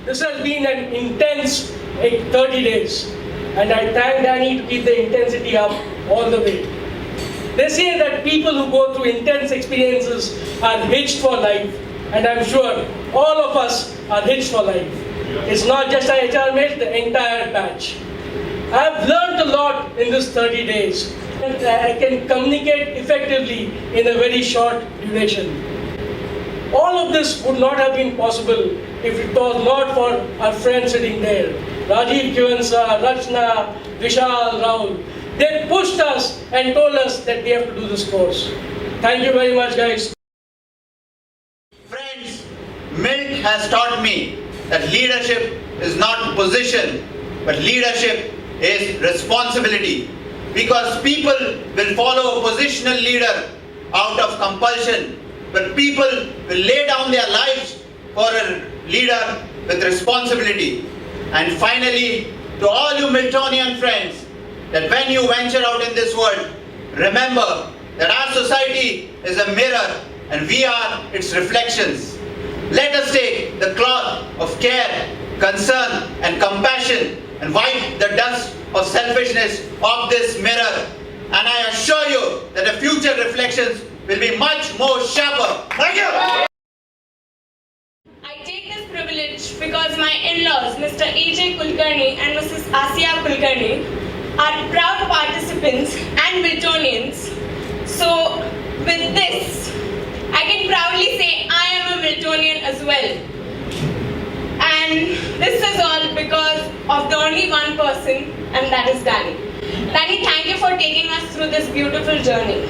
this has been an intense 30 days. And I thank Danny to keep the intensity up all the way. They say that people who go through intense experiences are hitched for life. And I'm sure all of us are hitched for life. It's not just our HR mates, the entire batch. I've learned a lot in this 30 days. I can communicate effectively in a very short duration. All of this would not have been possible if it was not for our friends sitting there. Rajiv Kivansa, Rachna, Vishal, Rahul. They pushed us and told us that we have to do this course. Thank you very much, guys. Friends, MILT has taught me that leadership is not position, but leadership is responsibility. Because people will follow a positional leader out of compulsion, but people will lay down their lives for a leader with responsibility. And finally, to all you Miltonian friends, that when you venture out in this world, remember that our society is a mirror and we are its reflections. Let us take the cloth of care, concern and compassion and wipe the dust of selfishness off this mirror. And I assure you that the future reflections will be much more sharper. Thank you. I take this privilege because my in-laws, Mr. A.J. Kulkarni and Mrs. Asiya Kulkarni, are proud participants and Miltonians. So with this, I can proudly say I am a Miltonian as well. And this is all because of the only one person, and that is Danny. Danny, thank you for taking us through this beautiful journey.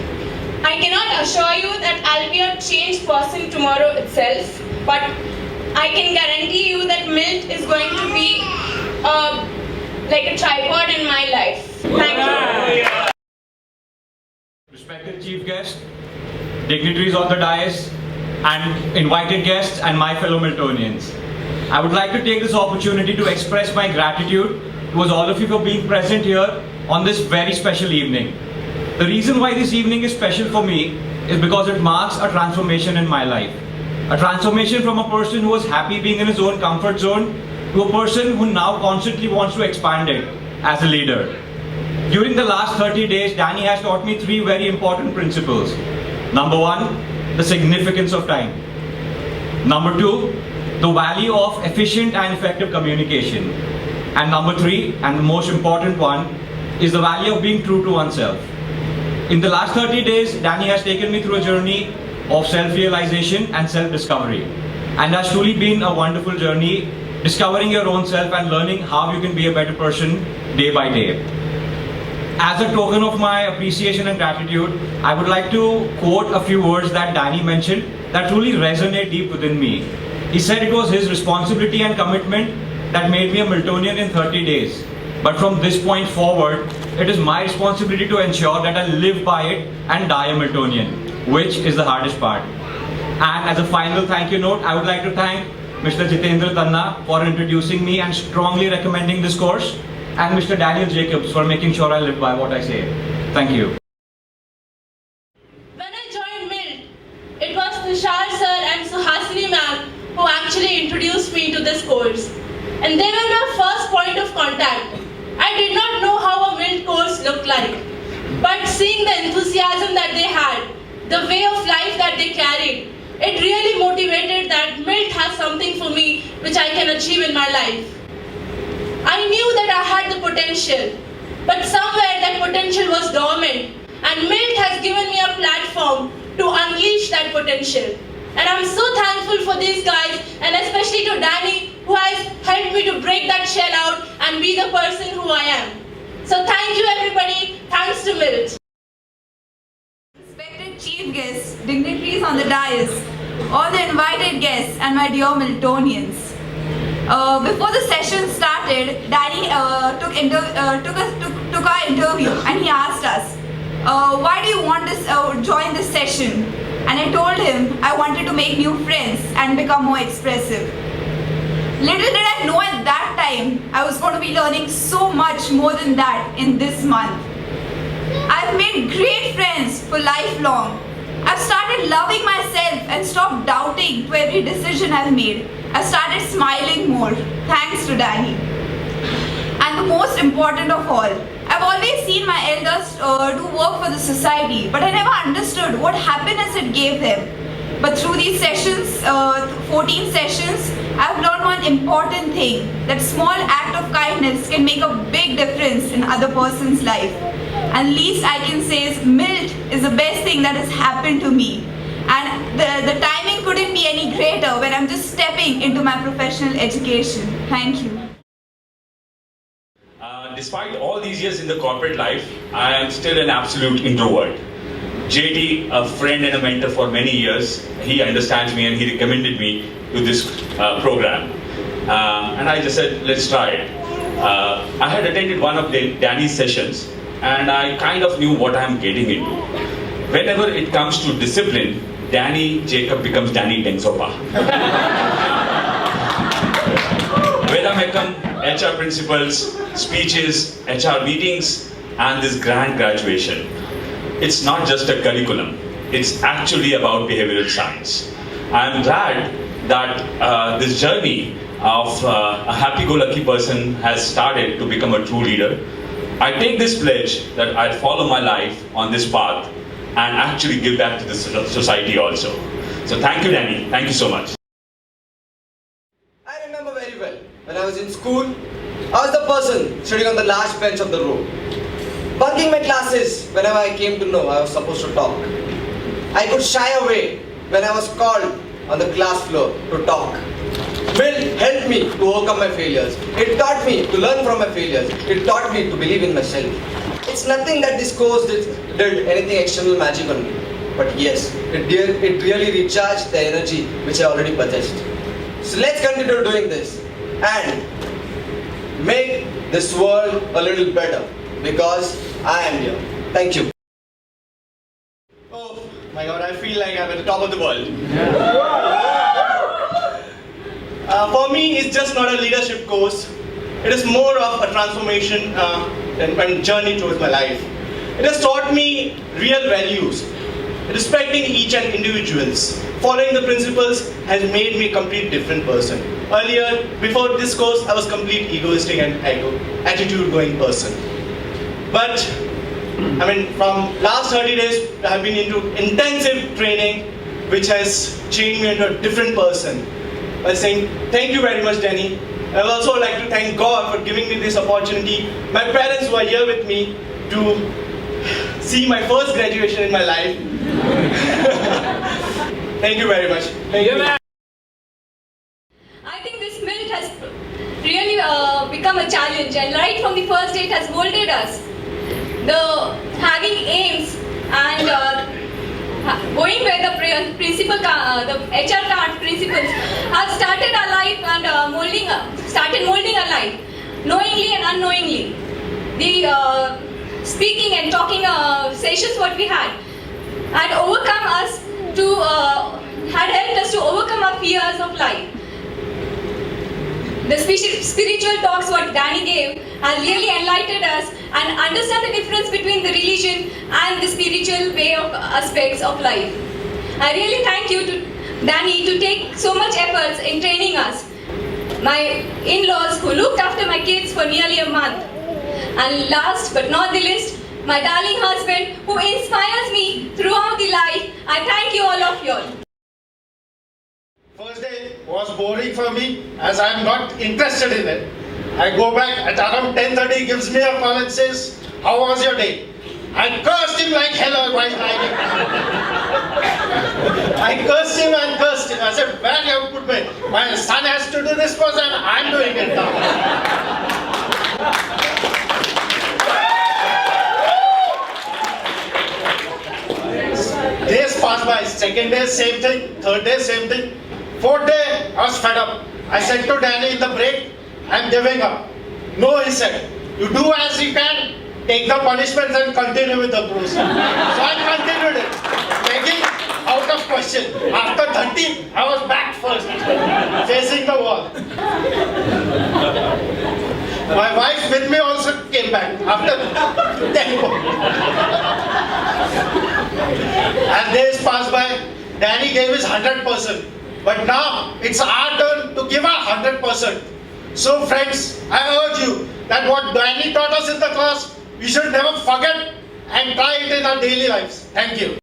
I cannot assure you that I'll be a changed person tomorrow itself, but I can guarantee you that MILT is going to be like a tripod in my life. Thank you. Respected chief guest, dignitaries on the dais, and invited guests and my fellow Miltonians. I would like to take this opportunity to express my gratitude towards all of you for being present here on this very special evening. The reason why this evening is special for me is because it marks a transformation in my life. A transformation from a person who was happy being in his own comfort zone to a person who now constantly wants to expand it as a leader. During the last 30 days, Danny has taught me 3 very important principles. Number 1, the significance of time. Number 2, the value of efficient and effective communication. And number 3, and the most important one, is the value of being true to oneself. In the last 30 days, Danny has taken me through a journey of self-realization and self-discovery. And has truly been a wonderful journey, discovering your own self and learning how you can be a better person day by day. As a token of my appreciation and gratitude, I would like to quote a few words that Danny mentioned that truly resonate deep within me. He said it was his responsibility and commitment that made me a Miltonian in 30 days. But from this point forward, it is my responsibility to ensure that I live by it and die a Miltonian, which is the hardest part. And as a final thank you note, I would like to thank Mr. Jitendra Tanna for introducing me and strongly recommending this course, and Mr. Daniel Jacobs for making sure I live by what I say. Thank you. When I joined MILT, it was Tushar sir and Suhasini ma'am who actually introduced me to this course. And they were my first point of contact. I did not know how a MILT course looked like. But seeing the enthusiasm that they had, the way of life that they carried, it really motivated that MILT has something for me which I can achieve in my life. I knew that I had the potential, but somewhere that potential was dormant, and MILT has given me a platform to unleash that potential. And I'm so thankful for these guys, and especially to Danny, who has helped me to break that shell out and be the person who I am. So thank you everybody, thanks to MILT. Respected chief guests, dignitaries on the dais, all the invited guests and my dear Miltonians. Before the session started, Danny took our interview and he asked us, why do you want to join this session? And I told him I wanted to make new friends and become more expressive. Little did I know at that time I was going to be learning so much more than that in this month. I've made great friends for lifelong. I've started loving myself and stopped doubting to every decision I've made. I started smiling more, thanks to Danny. And the most important of all, I've always seen my elders do work for the society, but I never understood what happiness it gave them. But through these sessions, 14 sessions, I've learned one important thing, that small act of kindness can make a big difference in other person's life. And least I can say is MILT is the best thing that has happened to me. And the timing couldn't be any greater when I'm just stepping into my professional education. Thank you. Despite all these years in the corporate life, I am still an absolute introvert. JT, a friend and a mentor for many years, he understands me and he recommended me to this program. And I just said, let's try it. I had attended one of Danny's sessions and I kind of knew what I'm getting into. Whenever it comes to discipline, Danny Jacob becomes Danny Dengsopa. Vedamekam, HR principles, speeches, HR meetings, and this grand graduation. It's not just a curriculum, it's actually about behavioral science. I'm glad that this journey of a happy-go-lucky person has started to become a true leader. I take this pledge that I'll follow my life on this path and actually give back to the society also. So thank you, Danny. Thank you so much. I remember very well, when I was in school, I was the person sitting on the last bench of the row. Bunking my classes whenever I came to know I was supposed to talk. I could shy away when I was called on the class floor to talk. MILT helped me to overcome my failures. It taught me to learn from my failures. It taught me to believe in myself. It's nothing that this course did anything external magic on me. But yes, it really recharged the energy which I already possessed. So let's continue doing this and make this world a little better because I am here. Thank you. Oh my God, I feel like I'm at the top of the world. For me, it's just not a leadership course. It is more of a transformation and journey towards my life. It has taught me real values. Respecting each and individuals, following the principles has made me a complete different person. Earlier, before this course, I was complete egoistic and attitude-going person. But, from last 30 days, I have been into intensive training, which has changed me into a different person. By saying, thank you very much, Danny. I would also like to thank God for giving me this opportunity. My parents who are here with me to see my first graduation in my life. Thank you very much. Thank you. I think this MILT has really become a challenge, and right from the first day it has molded us. The having aims and going where the principal, the HR card principles have started our life and started molding our life, knowingly and unknowingly. The speaking and talking sessions what we had overcome us to had helped us to overcome our fears of life. The spiritual talks what Danny gave have really enlightened us and understand the difference between the religion and the spiritual way of aspects of life. I really thank you to Danny to take so much efforts in training us. My in-laws who looked after my kids for nearly a month. And last but not the least, my darling husband who inspires me throughout the life. I thank you all of you. First day was boring for me as I am not interested in it. I go back at around 10:30, he gives me a call and says, how was your day? I cursed him like hell while driving. I cursed him and cursed him. I said, where you have put me? My son has to do this course and I'm doing it now. Days passed by. Second day, same thing. Third day, same thing. Fourth day, I was fed up. I said to Danny in the break, I'm giving up. No, he said, you do as you can, take the punishments and continue with the process. So I continued it. Begging out of question. After 30, I was back first, facing the wall. My wife with me also came back after 10 more. As days passed by, Danny gave his 100%. But now it's our turn to give our 100%. So friends, I urge you that what Danny taught us in the class, we should never forget and try it in our daily lives. Thank you.